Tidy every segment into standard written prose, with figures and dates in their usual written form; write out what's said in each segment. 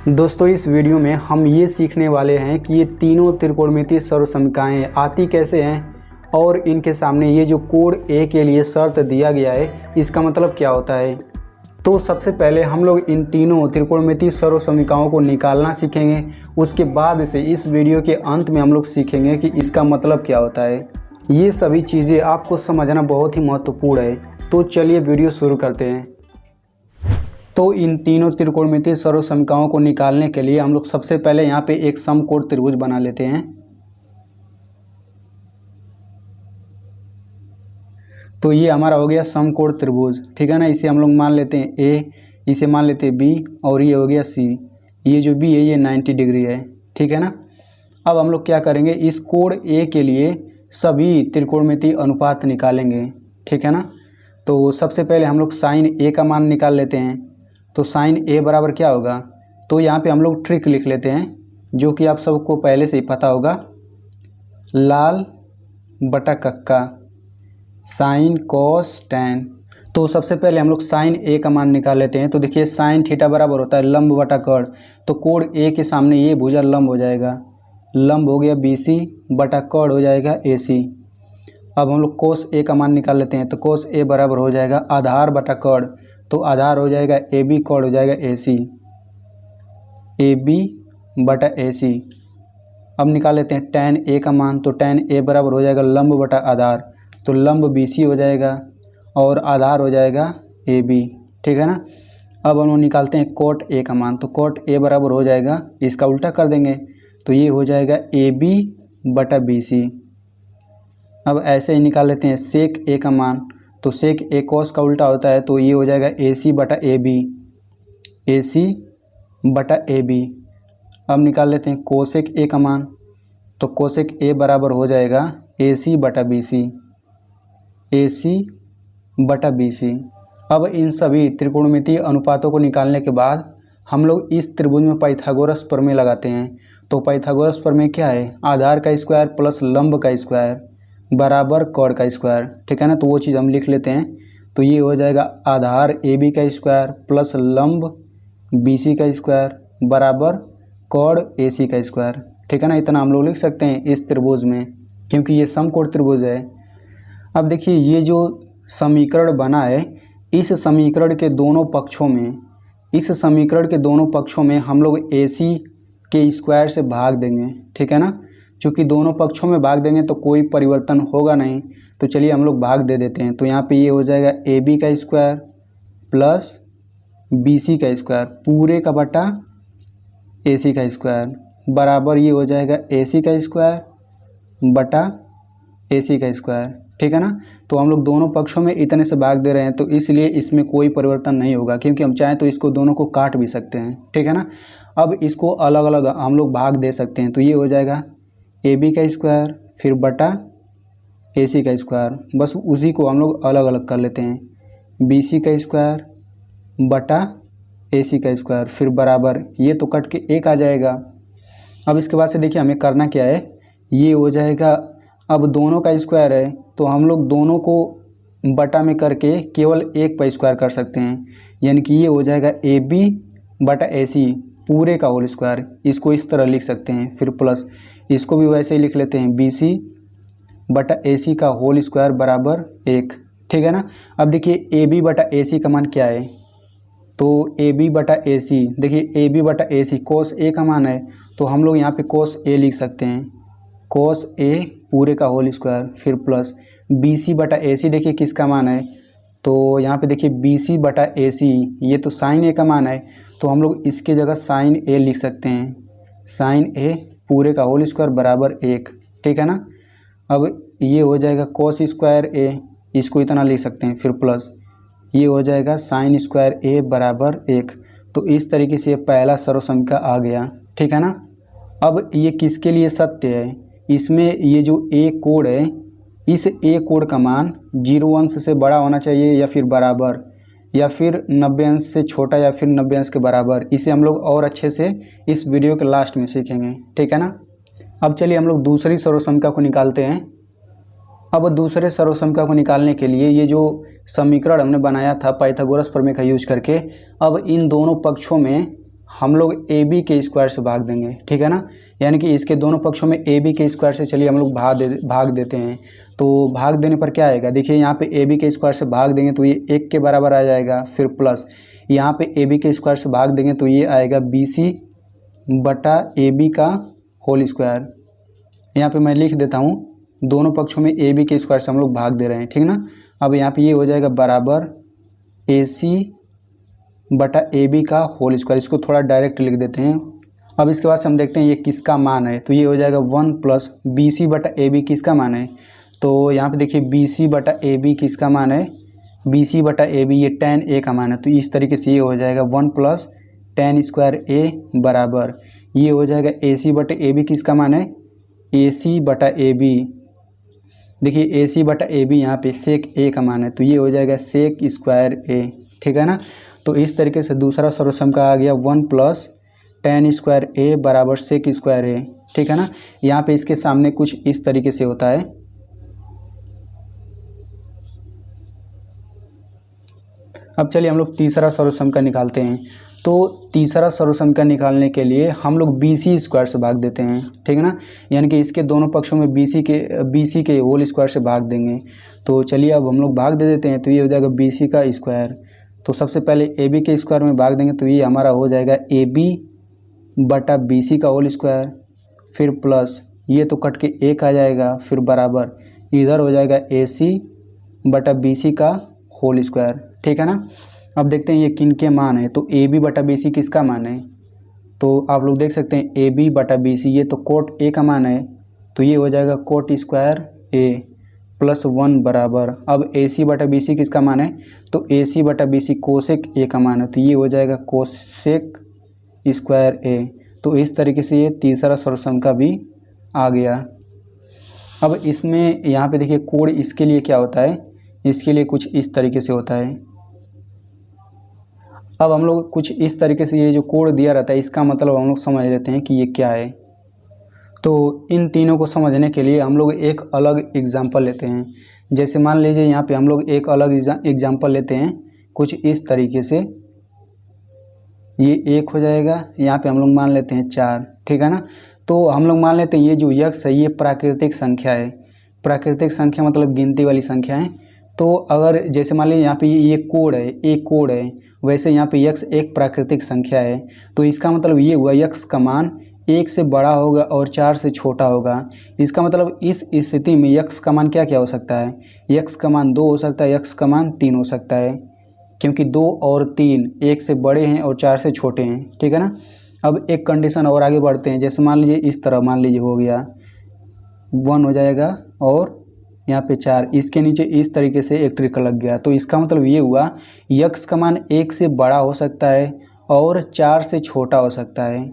दोस्तों इस वीडियो में हम ये सीखने वाले हैं कि ये तीनों त्रिकोणमितीय सर्वसमीकरणाएँ आती कैसे हैं और इनके सामने ये जो कोड ए के लिए शर्त दिया गया है इसका मतलब क्या होता है। तो सबसे पहले हम लोग इन तीनों त्रिकोणमितीय सर्वसमीकरणों को निकालना सीखेंगे। उसके बाद से इस वीडियो के अंत में हम लोग सीखेंगे कि इसका मतलब क्या होता है। ये सभी चीज़ें आपको समझना बहुत ही महत्वपूर्ण है। तो चलिए वीडियो शुरू करते हैं। तो इन तीनों त्रिकोणमितीय सर्वसमीकरणों को निकालने के लिए हम लोग सबसे पहले यहाँ पे एक समकोण त्रिभुज बना लेते हैं। तो ये हमारा हो गया समकोण त्रिभुज, ठीक है ना। इसे हम लोग मान लेते हैं ए, इसे मान लेते हैं बी और ये हो गया सी। ये जो बी है ये 90 डिग्री है, ठीक है ना। अब हम लोग क्या करेंगे, इस कोण ए के लिए सभी त्रिकोणमितीय अनुपात निकालेंगे, ठीक है ना। तो सबसे पहले हम लोग साइन ए का मान निकाल लेते हैं। तो साइन ए बराबर क्या होगा, तो यहाँ पे हम लोग ट्रिक लिख लेते हैं जो कि आप सबको पहले से ही पता होगा। लाल बटा कक्का साइन कॉस टैन। तो सबसे पहले हम लोग साइन ए का मान निकाल लेते हैं। तो देखिए साइन थीटा बराबर होता है लंब बटा कर्ण। तो कोण ए के सामने ये भुजा लंब हो जाएगा, लंब हो गया BC बटा कर्ण हो जाएगा AC। अब हम लोग कोस ए का मान निकाल लेते हैं। तो कोस ए बराबर हो जाएगा आधार बटा कर्ण। तो आधार हो जाएगा AB, कर्ण हो जाएगा AC, AB बटा AC। अब निकाल लेते हैं टैन ए का मान। तो टैन ए बराबर हो जाएगा लंब बटा आधार। तो लंब BC हो जाएगा और आधार हो जाएगा AB, ठीक है ना। अब हम लोग निकालते हैं कोट ए का मान। तो कोट ए बराबर हो जाएगा, इसका उल्टा कर देंगे तो ये हो जाएगा AB बटा BC। अब ऐसे ही निकाल लेते हैं सेक ए का मान। तो सेक ए कॉस का उल्टा होता है तो ये हो जाएगा AC बटा AB, AC बटा AB। अब निकाल लेते हैं कोसेक ए का मान। तो कोसेक ए बराबर हो जाएगा AC बटा BC, AC बटा BC। अब इन सभी त्रिकोणमितीय अनुपातों को निकालने के बाद हम लोग इस त्रिभुज में पाइथागोरस प्रमेय लगाते हैं। तो पाइथागोरस प्रमेय क्या है, आधार का स्क्वायर प्लस लंब का स्क्वायर बराबर कर्ण का स्क्वायर, ठीक है ना। तो वो चीज़ हम लिख लेते हैं। तो ये हो जाएगा आधार AB का स्क्वायर प्लस लंब BC का स्क्वायर बराबर कर्ण AC का स्क्वायर, ठीक है ना। इतना हम लोग लिख सकते हैं इस त्रिभुज में, क्योंकि ये समकोण त्रिभुज है। अब देखिए ये जो समीकरण बना है, इस समीकरण के दोनों पक्षों में हम लोग AC के स्क्वायर से भाग देंगे, ठीक है ना। चूँकि दोनों पक्षों में भाग देंगे तो कोई परिवर्तन होगा नहीं, तो चलिए हम लोग भाग दे देते हैं। तो यहाँ पे ये हो जाएगा AB का स्क्वायर प्लस BC का स्क्वायर पूरे का बटा AC का स्क्वायर बराबर ये हो जाएगा AC का स्क्वायर बटा AC का स्क्वायर, ठीक है ना। तो हम लोग दोनों पक्षों में इतने से भाग दे रहे हैं तो इसलिए इसमें कोई परिवर्तन नहीं होगा, क्योंकि हम चाहें तो इसको दोनों को काट भी सकते हैं, ठीक है ना। अब इसको अलग अलग हम लोग भाग दे सकते हैं। तो ये हो जाएगा AB का स्क्वायर फिर बटा AC का स्क्वायर, बस उसी को हम लोग अलग अलग कर लेते हैं। BC का स्क्वायर बटा AC का स्क्वायर फिर बराबर ये तो कट के एक आ जाएगा। अब इसके बाद से देखिए हमें करना क्या है, ये हो जाएगा अब दोनों का स्क्वायर है तो हम लोग दोनों को बटा में करके केवल एक पर स्क्वायर कर सकते हैं, यानी कि ये हो जाएगा AB बटा AC पूरे का होल स्क्वायर। इसको इस तरह लिख सकते हैं, फिर प्लस इसको भी वैसे ही लिख लेते हैं BC बटा AC का होल स्क्वायर बराबर 1, ठीक है ना। अब देखिए AB बटा AC का मान क्या है, तो AB बटा AC, देखिए AB बटा AC कोस A का मान है तो हम लोग यहाँ पे कोस A लिख सकते हैं, कोस A पूरे का होल स्क्वायर फिर प्लस BC बटा AC देखिए किसका मान है, तो यहाँ पे देखिए BC बटा AC ये तो साइन A का मान है तो हम लोग इसके जगह साइन A लिख सकते हैं, साइन A पूरे का होल स्क्वायर बराबर 1, ठीक है ना। अब ये हो जाएगा कोस स्क्वायर A, इसको इतना लिख सकते हैं, फिर प्लस ये हो जाएगा साइन स्क्वायर A बराबर 1। तो इस तरीके से पहला सर्वसमीकरण आ गया, ठीक है ना। अब ये किसके लिए सत्य है, इसमें ये जो A कोण है, इस A कोण का मान 0 अंश से बड़ा होना चाहिए या फिर बराबर, या फिर 90 अंश से छोटा या फिर 90 अंश के बराबर। इसे हम लोग और अच्छे से इस वीडियो के लास्ट में सीखेंगे, ठीक है ना। अब चलिए हम लोग दूसरी सर्वसमीकरण को निकालते हैं। अब दूसरे सर्वसमीकरण को निकालने के लिए ये जो समीकरण हमने बनाया था पाइथागोरस प्रमेय का यूज करके, अब इन दोनों पक्षों में हम लोग ए बी के स्क्वायर से भाग देंगे, ठीक है ना। यानी कि इसके दोनों पक्षों में ए बी के स्क्वायर से चलिए हम लोग भाग देते हैं। तो भाग देने पर क्या आएगा, देखिए यहाँ पे ए बी के स्क्वायर से भाग देंगे तो ये 1 के बराबर आ जाएगा, फिर प्लस यहाँ पे ए बी के स्क्वायर से भाग देंगे तो ये आएगा बी सी बटा ए बी का होल स्क्वायर। यहाँ पे मैं लिख देता हूँ, दोनों पक्षों में ए बी के स्क्वायर से हम लोग भाग दे रहे हैं, ठीक ना। अब यहाँ पे ये हो जाएगा बराबर ए सी बटा ए बी का होल स्क्वायर। इसको थोड़ा डायरेक्ट लिख देते हैं। अब इसके बाद से हम देखते हैं ये किसका मान है, तो ये हो जाएगा 1 प्लस बी सी बटा ए बी किसका मान है। तो यहाँ पे देखिए बी सी बटा ए बी किसका मान है, बी सी बटा ए बी ये tan ए का मान है। तो इस तरीके से ये हो जाएगा 1 प्लस tan स्क्वायर ए बराबर ये हो जाएगा ए सी बटा ए बी किसका मान है, ए सी बटा ए बी। देखिए ए सी बटा ए बी यहाँ पे सेक ए का मान है, तो ये हो जाएगा सेक स्क्वायर ए, ठीक है ना। तो इस तरीके से दूसरा सर्वसम का आ गया 1 प्लस tan स्क्वायर ए बराबर सेक स्क्वायर ए, ठीक है ना। यहाँ पे इसके सामने कुछ इस तरीके से होता है। अब चलिए हम लोग तीसरा सर्वसम का निकालते हैं। तो तीसरा सर्वसम का निकालने के लिए हम लोग बी सी स्क्वायर से भाग देते हैं, ठीक है ना। यानी कि इसके दोनों पक्षों में बी सी के होल स्क्वायर से भाग देंगे। तो चलिए अब हम लोग भाग दे देते हैं। तो ये हो जाएगा बी सी का स्क्वायर। तो सबसे पहले ए बी के स्क्वायर में भाग देंगे तो ये हमारा हो जाएगा ए बी बटा बी सी का होल स्क्वायर, फिर प्लस ये तो कट के एक आ जाएगा, फिर बराबर इधर हो जाएगा ए सी बटा बी सी का होल स्क्वायर, ठीक है ना। अब देखते हैं ये किन के मान है। तो ए बी बटा बी सी किसका मान है, तो आप लोग देख सकते हैं ए बी बटा बी सी ये तो कोट ए का मान है। तो ये हो जाएगा कोट स्क्वायर ए प्लस 1 बराबर अब ए सी बटा बी सी किसका मान है, तो ए सी बटा बी सी कोसेक ए का मान है। तो ये हो जाएगा कोसेक स्क्वायर ए। तो इस तरीके से ये तीसरा सर्वसम का भी आ गया। अब इसमें यहाँ पे देखिए कोड इसके लिए क्या होता है, इसके लिए कुछ इस तरीके से होता है। अब हम लोग कुछ इस तरीके से ये जो कोड दिया रहता है इसका मतलब हम लोग समझ लेते हैं कि ये क्या है। तो इन तीनों को समझने के लिए हम लोग एक अलग एग्जांपल लेते हैं। जैसे मान लीजिए यहाँ पे हम लोग एक अलग एग्जांपल लेते हैं कुछ इस तरीके से। ये 1 हो जाएगा, यहाँ पे हम लोग मान लेते हैं 4, ठीक है ना। तो हम लोग मान लेते हैं ये जो यक्ष है ये प्राकृतिक संख्या है। प्राकृतिक संख्या मतलब गिनती वाली संख्या है। तो अगर जैसे मान लीजिए यहाँ पे ये कोड है, एक कोड है, वैसे यहाँ पे यक्ष एक प्राकृतिक संख्या है। तो इसका मतलब ये हुआ यक्ष का मान 1 से बड़ा होगा और 4 से छोटा होगा। इसका मतलब इस स्थिति में यक्ष का मान क्या क्या हो सकता है, यक्ष का मान 2 हो सकता है, यक्ष का मान 3 हो सकता है, क्योंकि 2 और 3 1 से बड़े हैं और 4 से छोटे हैं, ठीक है ना। अब एक कंडीशन और आगे बढ़ते हैं। जैसे मान लीजिए इस तरह मान लीजिए हो गया 1 हो जाएगा और यहाँ पे 4, इसके नीचे इस तरीके से एक ट्रिक लग गया। तो इसका मतलब ये हुआ यक्ष का मान 1 से बड़ा हो सकता है और 4 से छोटा हो सकता है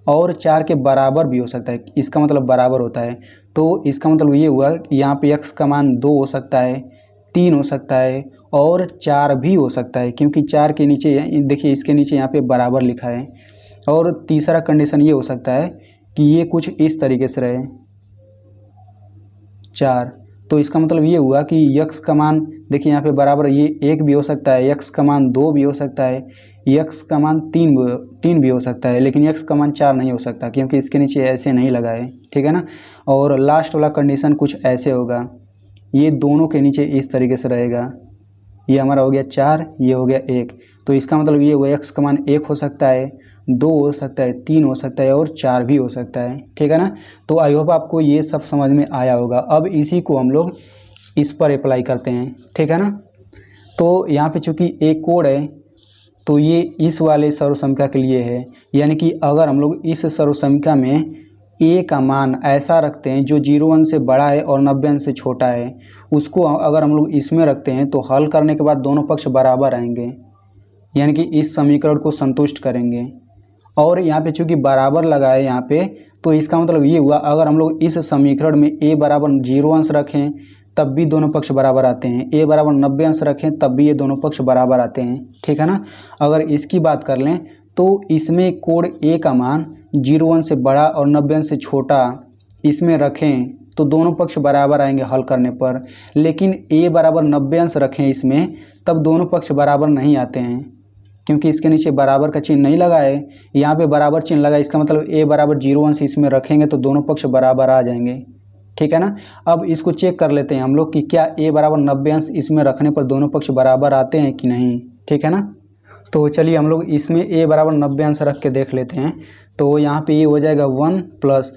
और 4 के बराबर भी हो सकता है। इसका मतलब बराबर होता है। तो इसका मतलब ये हुआ कि यहाँ पे यक्ष का मान 2 हो सकता है, 3 हो सकता है और 4 भी हो सकता है, क्योंकि 4 के नीचे देखिए इसके नीचे यहाँ पे बराबर लिखा है। और तीसरा कंडीशन ये हो सकता है कि ये कुछ इस तरीके से रहे 4। तो इसका मतलब ये हुआ कि यक्ष का मान देखिए यहाँ पे बराबर ये 1 भी हो सकता है, यक्ष का मान 2 भी हो सकता है, यक्ष का मान 3 भी हो सकता है, लेकिन यक्ष का मान 4 नहीं हो सकता, क्योंकि इसके नीचे ऐसे नहीं लगा है, ठीक है ना। और लास्ट वाला कंडीशन कुछ ऐसे होगा, ये दोनों के नीचे इस तरीके से रहेगा। ये हमारा हो गया 4, ये हो गया 1। तो इसका मतलब ये हुआ यक्ष का मान 1 हो सकता है, 2 हो सकता है, 3 हो सकता है और 4 भी हो सकता है, ठीक है ना। तो आई होप आपको ये सब समझ में आया होगा। अब इसी को हम लोग इस पर अप्लाई करते हैं, ठीक है ना। तो यहाँ पे चूँकि एक कोड है तो ये इस वाले सर्वसंख्या के लिए है। यानी कि अगर हम लोग इस सर्वसंख्या में ए का मान ऐसा रखते हैं जो 0 अंश से बड़ा है और 90 अंश से छोटा है, उसको अगर हम लोग इसमें रखते हैं तो हल करने के बाद दोनों पक्ष बराबर आएंगे, यानी कि इस समीकरण को संतुष्ट करेंगे। और यहाँ पे चूँकि बराबर लगा है यहाँ पे, तो इसका मतलब ये हुआ अगर हम लोग इस समीकरण में a बराबर 0 अंश रखें तब भी दोनों पक्ष बराबर आते हैं, a बराबर 90 अंश रखें तब भी ये दोनों पक्ष बराबर आते हैं, ठीक है ना। अगर इसकी बात कर लें तो इसमें कोड a का मान 0 अंश से बड़ा और 90 अंश से छोटा इसमें रखें तो दोनों पक्ष बराबर आएंगे हल करने पर। लेकिन a बराबर 90 अंश रखें इसमें तब दोनों पक्ष बराबर नहीं आते हैं, क्योंकि इसके नीचे बराबर का चिन्ह नहीं लगा है, यहाँ पे बराबर चिन्ह लगा, इसका मतलब a बराबर 0 अंश इसमें रखेंगे तो दोनों पक्ष बराबर आ जाएंगे, ठीक है ना। अब इसको चेक कर लेते हैं हम लोग कि क्या a बराबर 90 अंश इसमें रखने पर दोनों पक्ष बराबर आते हैं कि नहीं, ठीक है ना। तो चलिए हम लोग इसमें a बराबर 90 अंश रख के देख लेते हैं। तो यहाँ पे ये हो जाएगा 1 प्लस,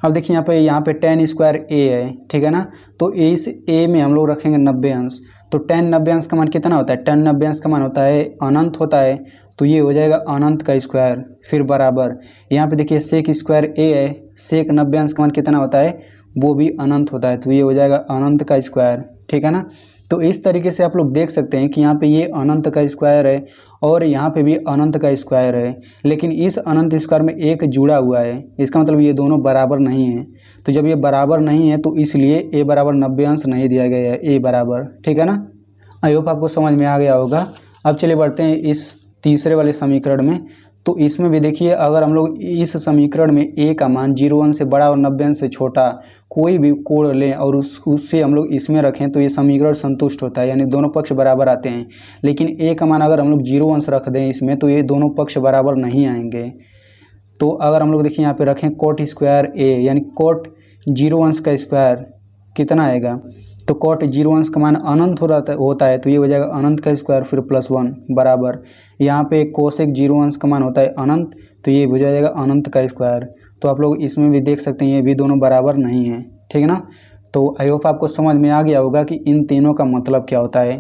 अब देखिए यहाँ पे tan स्क्वायर a है, ठीक है ना। तो इस a में हम लोग रखेंगे 90 अंश, तो tan 90 अंश का मान कितना होता है, tan 90 अंश का मान होता है अनंत होता है, तो ये हो जाएगा अनंत का स्क्वायर, फिर बराबर यहाँ पे देखिए सेक स्क्वायर a है, सेक 90 अंश का मान कितना होता है, वो भी अनंत होता है, तो ये हो जाएगा अनंत का स्क्वायर, ठीक है ना। तो इस तरीके से आप लोग देख सकते हैं कि यहाँ पे ये अनंत का स्क्वायर है और यहाँ पे भी अनंत का स्क्वायर है, लेकिन इस अनंत स्क्वायर में एक जुड़ा हुआ है, इसका मतलब ये दोनों बराबर नहीं है। तो जब ये बराबर नहीं है तो इसलिए a बराबर 90 अंश नहीं दिया गया है, a बराबर, ठीक है ना। आई होप आपको समझ में आ गया होगा। अब चलिए बढ़ते हैं इस तीसरे वाले समीकरण में। तो इसमें भी देखिए अगर हम लोग इस समीकरण में a का मान 0 अंश से बड़ा और 90 अंश से छोटा कोई भी कोण लें और उससे हम लोग इसमें रखें तो ये समीकरण संतुष्ट होता है, यानी दोनों पक्ष बराबर आते हैं। लेकिन a का मान अगर हम लोग 0 अंश रख दें इसमें तो ये दोनों पक्ष बराबर नहीं आएंगे। तो अगर हम लोग देखिए यहाँ पे रखें कोट स्क्वायर a, यानी कोट 0 अंश का स्क्वायर कितना आएगा, तो कोट 0 अंश का मान अनंत होता है, तो ये हो जाएगा अनंत का स्क्वायर फिर +1 बराबर, यहाँ पे कोसेक 0 अंश का मान होता है अनंत, तो ये हो जाएगा अनंत का स्क्वायर। तो आप लोग इसमें भी देख सकते हैं ये भी दोनों बराबर नहीं हैं, ठीक है ना। तो आई होप आपको समझ में आ गया होगा कि इन तीनों का मतलब क्या होता है।